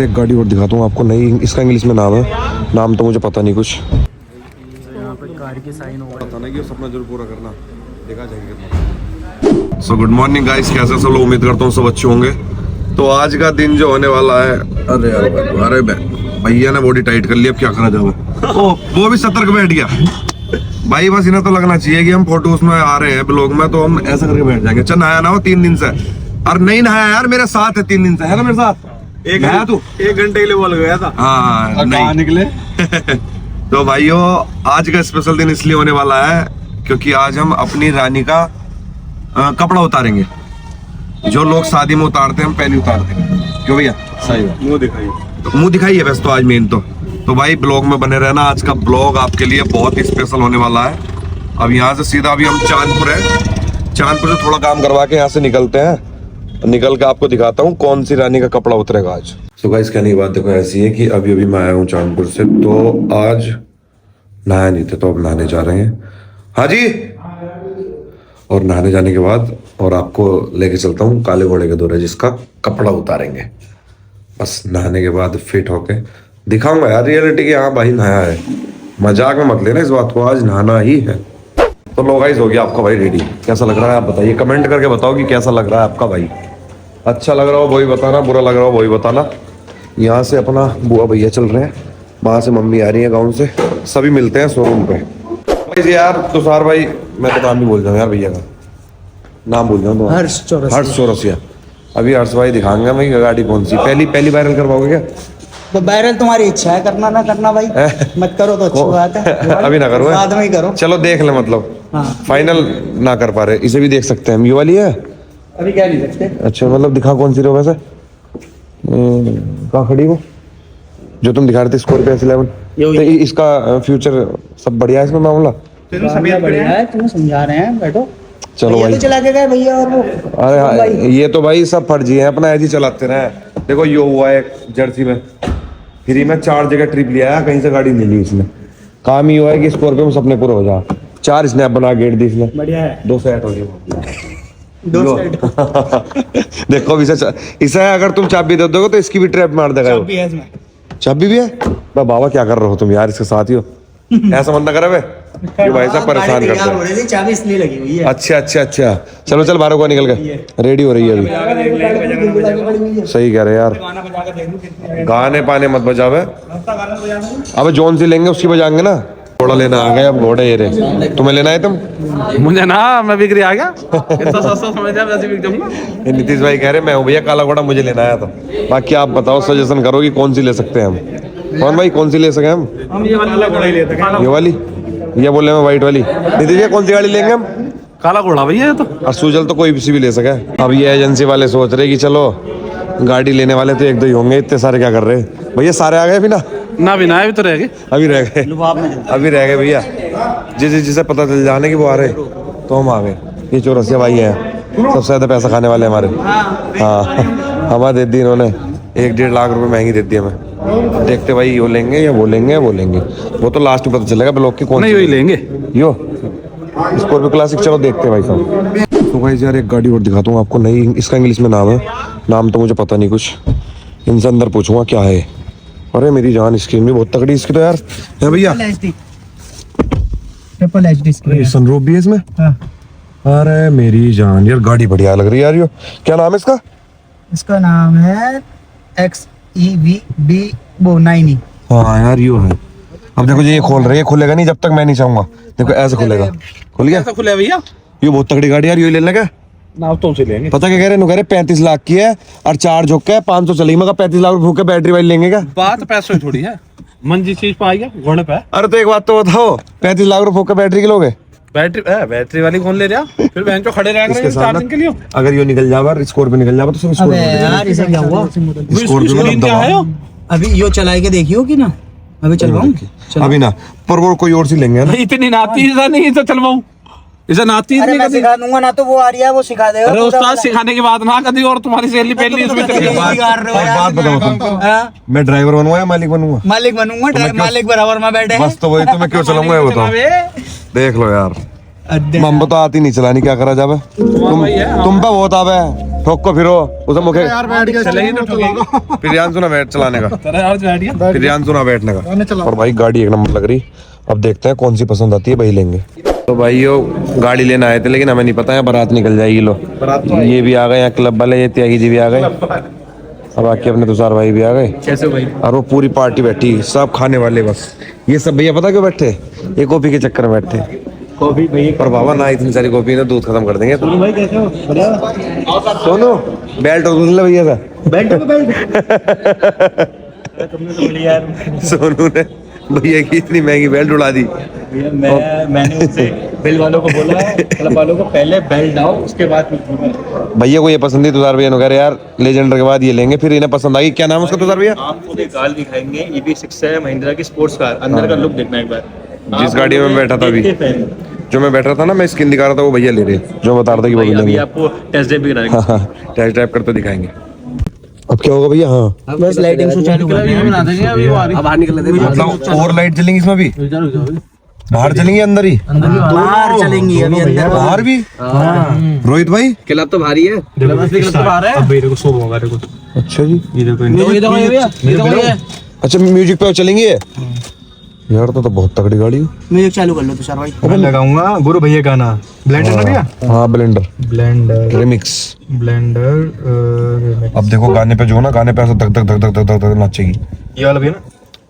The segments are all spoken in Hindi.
एक गाड़ी और दिखाता हूँ आपको, नई, इसका इंग्लिश में नाम है, नाम तो मुझे पता नहीं कुछ। यहाँ पे कार की साइन हो पता नहीं कि सपना जरूर पूरा करना, देखा जाएगा। सो गुड मॉर्निंग गाइस, कैसे सब लोग, उम्मीद करता हूँ सब अच्छे होंगे। तो आज का दिन जो होने वाला है, अरे भैया ने बॉडी टाइट कर ली, अब क्या करा जाए। वो भी सतर्क बैठ गया भाई, बस इन्हें तो लगना चाहिए कि हम फोटोज में आ रहे हैं ब्लॉग में, तो हम ऐसा करके बैठ जाएंगे। चल नहाया ना हो 3 दिन से, और नहीं नहाया यार, मेरे साथ है 3 दिन से, है ना मेरे साथ। एक नया तू 1 घंटे के लिए बोल गया था। हाँ नहीं निकले। तो भाइयों आज का स्पेशल दिन इसलिए होने वाला है क्योंकि आज हम अपनी रानी का कपड़ा उतारेंगे। जो लोग शादी में उतारते हैं हम पहले उतारते हैं, क्यों भैया? सही बात। मुंह दिखाइए वैसे तो आज मेन तो भाई ब्लॉग में बने रहना। आज का ब्लॉग आपके लिए बहुत ही स्पेशल होने वाला है। अब यहाँ से सीधा अभी हम चांदपुर है, चांदपुर से थोड़ा काम करवा के यहाँ से निकलते हैं। निकल के आपको दिखाता हूँ कौन सी रानी का कपड़ा उतरेगा आज। सो गाइस कहने की बात देखो ऐसी है कि अभी मैं आया हूँ चांदपुर से, तो आज नहाया नहीं थे तो अब नहाने जा रहे हैं। हाँ जी। और नहाने जाने के बाद और आपको लेके चलता हूँ काले घोड़े के दौरे, जिसका कपड़ा उतारेंगे। बस नहाने के बाद फिट होके दिखाऊंगा यार रियलिटी की, हाँ भाई नहाया है, मजाक में मत लेना इस बात को, आज नहाना ही है। तो लो गाइस हो गया आपका भाई रेडी। कैसा लग रहा है आप बताइए, कमेंट करके बताओ कि कैसा लग रहा है आपका भाई। अच्छा लग रहा हो वही बताना, बुरा लग रहा हो वही बताना। यहाँ से अपना बुआ भैया चल रहे हैं, वहाँ से मम्मी आ रही है गाँव से, सभी मिलते हैं शोरूम पे। यार तुषार भाई, मैं तो नाम भी भूल जाऊँ यार, भैया का नाम भूल जाऊँ। हर्ष चौरसिया। अभी हर्ष भाई दिखाएंगे मैं गाड़ी कौन सी पहली वायरल करवाओगे क्या? तो वायरल तुम्हारी इच्छा है, करना ना करना भाई, मत करो तो अच्छी बात है। अभी ना करो, बाद में ही करो। चलो देख ले, मतलब हाँ। फाइनल ना कर पा रहे, इसे भी देख सकते हैं हम। ये वाली है अभी क्या नहीं सकते। अच्छा, मतलब दिखा कौन सी रहो वैसे, कहाँ खड़ी वो जो तुम दिखा रहे थे, स्कॉर्पियो S11। तो इसका फ्यूचर सब बढ़िया है इसमें मामला? बढ़िया है, तुम्हें समझा रहे हैं, बैठो। चलो भाई तो चला के गए भैया, और वो अरे हाँ, ये तो भाई सब फर्जी है, अपना ऐसे ही चलाते रहे। देखो यो हुआ है जर्सी में, फ्री में 4 जगह ट्रिप लिया है, कहीं से गाड़ी नहीं ली इसने। काम ही हुआ है कि स्कॉर्पियो में सपने पूरे हो जा। 4 स्नैप बना गेट दी इसने, बढ़िया है। 2 सेट हो गए, 2 सेट। देखो अभी इसे अगर तुम चाबी दे दोगे तो इसकी भी ट्रैप मार देगा। चाबी है इसमें, चाबी भी है? बाबा क्या कर रहे हो तुम यार, इसके साथ ही हो, ऐसा मत ना करे बे, ये भाई साहब परेशान करते हैं। चाबी इसलिए लगी हुई है। अच्छा चलो चल बाहर को निकल गए, रेडी हो रही है अभी। सही कह रहे यार, गाने पाने मत बजावे। अब जोन से लेंगे उसकी बजाएंगे ना। घोड़ा लेना आ गए, अब घोड़े ये रहे। तुम्हें लेना है? तुम मुझे ना, मैं बिक्री आ गया, इतना सस्ता समझ दिया, वैसे बिक जाऊंगा। नीतीश भाई कह रहे मैं हूँ भैया काला घोड़ा, मुझे लेना है। तो बाकी आप बताओ, सजेशन करो कि कौन सी ले सकते हैं हम। कौन भाई कौन सी ले सके हम? ये वाला ये वाली, ये बोले मैं व्हाइट वाली। नीतीश भैया कौन सी गाड़ी लेंगे हम? काला घोड़ा भैया तो। और सूजल तो कोई सी भी ले सके। अब ये एजेंसी वाले सोच रहे कि चलो गाड़ी लेने वाले तो 1-2 ही होंगे, इतने सारे क्या कर रहे हैं भैया? सारे आ गए भी ना? ना भी ना अभी तो रह गए, अभी रह गए भैया। जिसे पता चल जाने की वो आ रहे तो हम आ गए। ये चौरसिया भाई है, सबसे ज्यादा पैसा खाने वाले हमारे। हाँ हमारा दे दी इन्होंने, 1-1.5 लाख रुपए महंगी दे दी हमें। देखते भाई यो लेंगे या वो लेंगे, वो तो लास्ट में पता चलेगा ब्लॉक की कौन नहीं वही लेंगे। यो स्कॉर्पियो क्लासिक, चलो देखते हैं भाई साहब। तो भाई यार एक गाड़ी और दिखाता हूँ आपको, नई, इसका इंग्लिश में नाम है, नाम तो मुझे पता नहीं कुछ, इनसे अंदर पूछूंगा क्या है। अरे मेरी जान, स्क्रीन भी बहुत तगड़ी इसकी तो यार है भैया। ट्रिपल HD स्क्रीन, सनरूफ भी है इसमें। अरे मेरी जान यार, गाड़ी बढ़िया लग रही है यार। यो क्या नाम है इसका? इसका नाम है XEV 9E। हाँ यार यो है। अब देखो ये खोल रही है, खुलेगा नहीं जब तक मैं नहीं चाहूंगा। देखो ऐसे खुलेगा, खुल गया। ऐसा खुला है भैया, ये बहुत तगड़ी गाड़ी यार, ये ले लगा। ना तुमसे लेंगे। पता क्या कह रहे हैं? 35 लाख की है और 4 झोंका है, 500 चलेगी। मगर 35 लाख फूक के बैटरी वाली लेंगे क्या? बात पैसों की थोड़ी है, मंजी चीज पाएगा घोड़े पे। अरे तो एक बात तो बताओ, 35 लाख रुपए फूक के बैटरी के लोगे? बैटरी वाली कौन ले रहा? फिर बहन जो खड़े रह गए चार्जिंग के लिए। अगर ये निकल जावा, स्कॉर्पियो निकल जावा तो सब अबे यार इसे क्या हुआ? स्कॉर्पियो क्या है? अभी यो चला के देखियो कि ना, अभी चलवाऊं? अभी ना, पर वो कोई और सी लेंगे ना। इतनी नाती नहीं तो चलवाऊं, इसे नाती अरे मैं सिखा दूंगा ना, तो वो आ रही है वो सिखा देगा। अरे उस्ताद सिखाने के बाद ना कभी और तुम्हारी सहेली पहली इसमें चली गई। बात बताओ तुम, मैं ड्राइवर बनूंगा या मालिक बनूंगा? मालिक बनूंगा, मालिक बराबर में बैठे। बस तो वही तो, मैं क्यों चलाऊंगा ये बताओ। देख लो यार, हम तो आती नहीं चलानी, क्या करा जावे। तुम पे बहुत आवे, ठोको फिरो उसे मुखे यार बैठ गया चले ही तो ठोकेगा। प्रियांशु ना बैठ चलाने का, तेरा यार बैठ गया। प्रियांशु ना बैठने का। और भाई गाड़ी एक नंबर लग रही, अब देखते हैं कौन सी पसंद आती है, वही लेंगे। तो भाई यो गाड़ी लेने आए थे, लेकिन हमें नहीं पता है बारात निकल जाएगी। लो ये भी आ गए यहाँ क्लब वाले, ये त्यागी जी भी आ गए, अब बाकी अपने तुषार भाई भी आ गए। कैसे भाई? और वो पूरी पार्टी बैठी, सब खाने वाले बस। ये सब भैया पता क्यों बैठे? ये कॉफी के चक्कर में बैठे। कॉफी भाई पर बाबा ना इतनी सारी कॉफी ना दूध खत्म कर देंगे। भाई कैसे हो? बढ़िया। सोनू बेल्ट और ले भैया था। बेल्ट पे बेल्ट तुमने तो बोली यार। सोनू ने भैया की इतनी महंगी बेल्ट उड़ा दी। मैंने उससे बिल वालों को बोला, क्लब वालों को पहले बेल्ट डालो उसके बाद भैया को ये पसंद है, तुषार भैया ने कहा यार लेजेंडर के बाद ये लेंगे, फिर इन्हें पसंद आई। क्या नाम है उसका तुषार भैया? आपको भी गाल दिखाएंगे। EV6 है महिंद्रा की स्पोर्ट्स कार, अंदर का लुक देखना एक बार। जिस गाड़ी में मैं बैठा था अभी, जो मैं बैठ रहा था ना, मैं स्किन दिखा रहा था, वो भैया ले रहे, जो बता रहे थे कि वो भी अभी लेंगे। आपको टेस्ट ड्राइव भी कराएंगे। हाँ टेस्ट ड्राइव करते दिखाएंगे। अब क्या होगा भैया? हाँ बस लाइटिंग से चालू कर ये बना देंगे अभी, वो आ रही। अब बाहर निकल लेते हैं। मतलब और लाइट जलेंगी इसमें भी? बाहर चलेंगी अंदर ही? बाहर चलेंगी अभी अंदर। बाहर भी? रोहित भाई क्लब तो भारी है, क्लब तो बाहर है। अब देखो सो होगा देखो। अच्छा जी, ये देखो ये देखो ये भैया, ये देखो ये। अच्छा म्यूजिक पे चलेंगी ये? यार तो बहुत तगड़ी गाड़ी है। म्यूजिक चालू कर लो तुषार भाई। मैं लगाऊंगा गुरु भैया गाना। ब्लेंडर ना भैया? हाँ ब्लेंडर ब्लेंडर रिमिक्स। ब्लेंडर अब देखो गाने पे जो ना, गाने पे ऐसा धक धक धक धक धक धक नाचेगी। ये वाला भैया ना?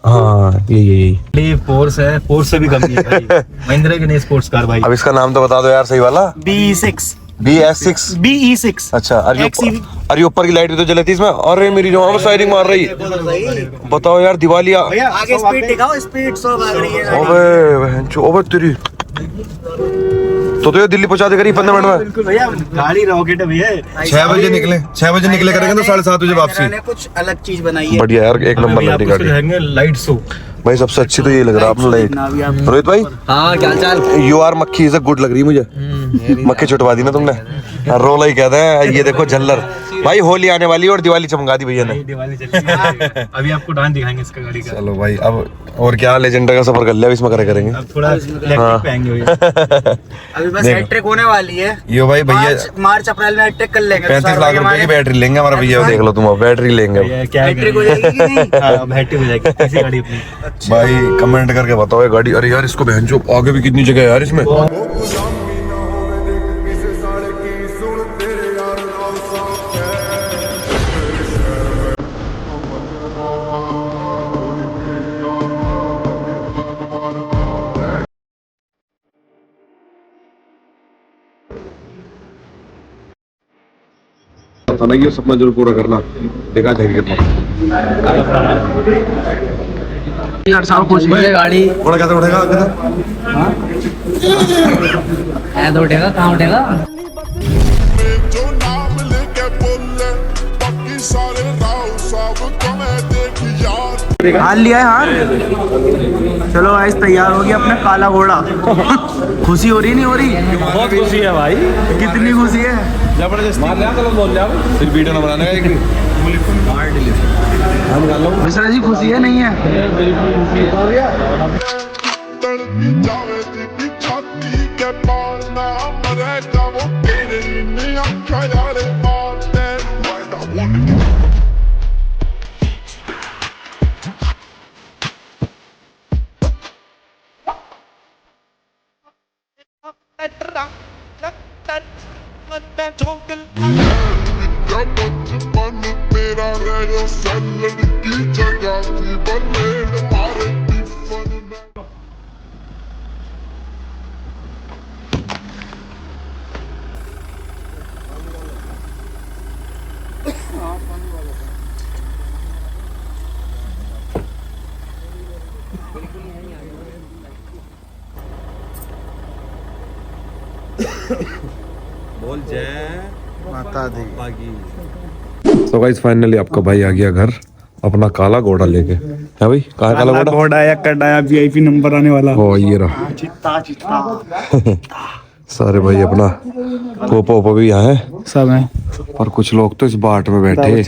हाँ यही। ये फोर्स है, फोर्स से भी कम है भाई। महिंद्रा की नई स्पोर्ट्स कार भाई। अब इसका नाम तो बता दो यार सही वाला। BE6 BS6। BE6। अच्छा अरे ऊपर की लाइट भी तो जलती इसमें। अरे मेरी जो आम फायरिंग मार रही। बताओ यार दिवाली आगे स्पीड दिखाओ, स्पीड 100 भाग रही है। ओबे बहनचो, ओबे तेरी तो ये दिल्ली पहुंचा देगा 15 मिनट में। बिल्कुल भैया, गाड़ी रॉकेट है भैया। 6 बजे निकले करेंगे तो 7:30 बजे वापसी। मैंने कुछ अलग चीज बनाई है। बढ़िया यार, एक नंबर लग रही गाड़ी रहेंगे लाइट शो भाई। सबसे अच्छी तो ये लग रहा है आपने लाइट। रोहित भाई हाँ क्या चाल? यू आर मक्खी इज गुड लग रही है मुझे। मक्खी छुटवा दी ना तुमने। रोला ही कहते हैं ये देखो झल्लर। भाई होली आने वाली और दिवाली चमका दी भैया ने। दिवाली चली। अभी आपको डांस दिखाएंगे इसका गाड़ी का। चलो भाई, अब और क्या लेजेंडर का सफर कर लिया, अब इसमें करेंगे। अब थोड़ा इलेक्ट्रिक पे आएंगे भैया। अभी बस हैट्रिक होने वाली है। यो भाई भैया मार्च अप्रैल में हैट्रिक कर लेंगे। 35 लाख रुपए की बैटरी लेंगे हमारा भैया। देख लो तुम, अब बैटरी लेंगे अब। क्या हैट्रिक हो जाएगी कि नहीं? अब हैट्रिक हो जाएगी ऐसी गाड़ी अपनी। भाई कमेंट करके बताओ ये गाड़ी। अरे यार इसको बहन जो आगे भी कितनी जगह है यार इसमें। था ना ये सपना जरूर पूरा करना। देखा जाएगा कितना। यार साहब खुश है गाड़ी। थोड़ा कैसे उठेगा आगे तक? है तो उठेगा, कहाँ उठेगा? जो नाम लेके बोले बाकी सारे राव सब तुम्हें देख यार। हार लिया है हार। चलो गाइस तैयार हो गया अपना काला घोड़ा। खुशी हो रही नहीं हो रही? बहुत खुशी है भाई, कितनी खुशी है? जबरदस्त। बोल रहा फिर वीडियो ना बनाने का एक भी। मिश्रा जी खुशी है नहीं है? तड़पी जावे दी छाती के पार ना मरे जावो तेरे नी अखा यारे मारते वायदा बोल। मन मेरा रहे सलन की जगह थी बने मारे टिफन में। बोल जय माता दी। तो गाइस फाइनली आपका भाई आ गया घर अपना काला घोड़ा लेके। है भाई, कहाँ काला घोड़ा? घोड़ा या कटाया VIP नंबर आने वाला। ओ ये रहा। सारे भाई अपना पोपो भी यहाँ है सब है। और कुछ लोग तो इस बाट में बैठे।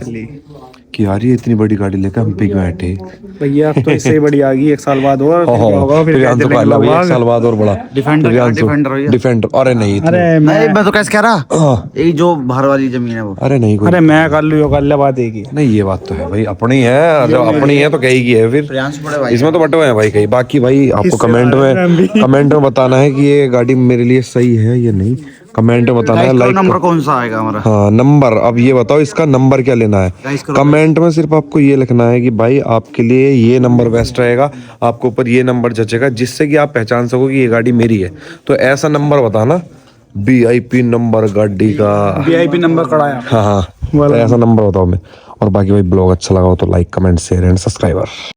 कि यार ये इतनी बड़ी गाड़ी लेकर हम पे क्यों बैठे। भैया अब तो इससे ही बड़ी आ गई, 1 साल बाद और फिर क्या होगा, फिर फिर कहते तो लेंगे पहला लोग भी एक आगे। साल बाद और बड़ा डिफेंडर। अरे नहीं अरे मैं तो कैसे कह रहा, हाँ, यही जो बाहर वाली जमीन है वो। अरे नहीं कोई अरे मैं कर लूँ, कर ले, बात एक ही। नहीं, ये बात तो है भाई, अपनी है, जब अपनी है तो कहीं की है फिर। इसमें तो बटे हुए हैं भाई कहीं। बाकी भाई आपको कमेंट में बताना है कि ये गाड़ी मेरे लिए सही है या नहीं, कमेंट में बताना है। लाइक नंबर कौन सा आएगा हमारा? हाँ नंबर, अब ये बताओ इसका नंबर क्या लेना है। कमेंट में सिर्फ आपको ये लिखना है कि भाई आपके लिए ये नंबर बेस्ट रहेगा, आपके ऊपर ये नंबर जचेगा, जिससे कि आप पहचान सको कि ये गाड़ी मेरी है। तो ऐसा नंबर बताना, VIP नंबर गाड़ी का, VIP नंबर कराया। हाँ हाँ, तो ऐसा नंबर बताओ मैं। और बाकी भाई ब्लॉग अच्छा लगा हो तो like comment share and subscriber.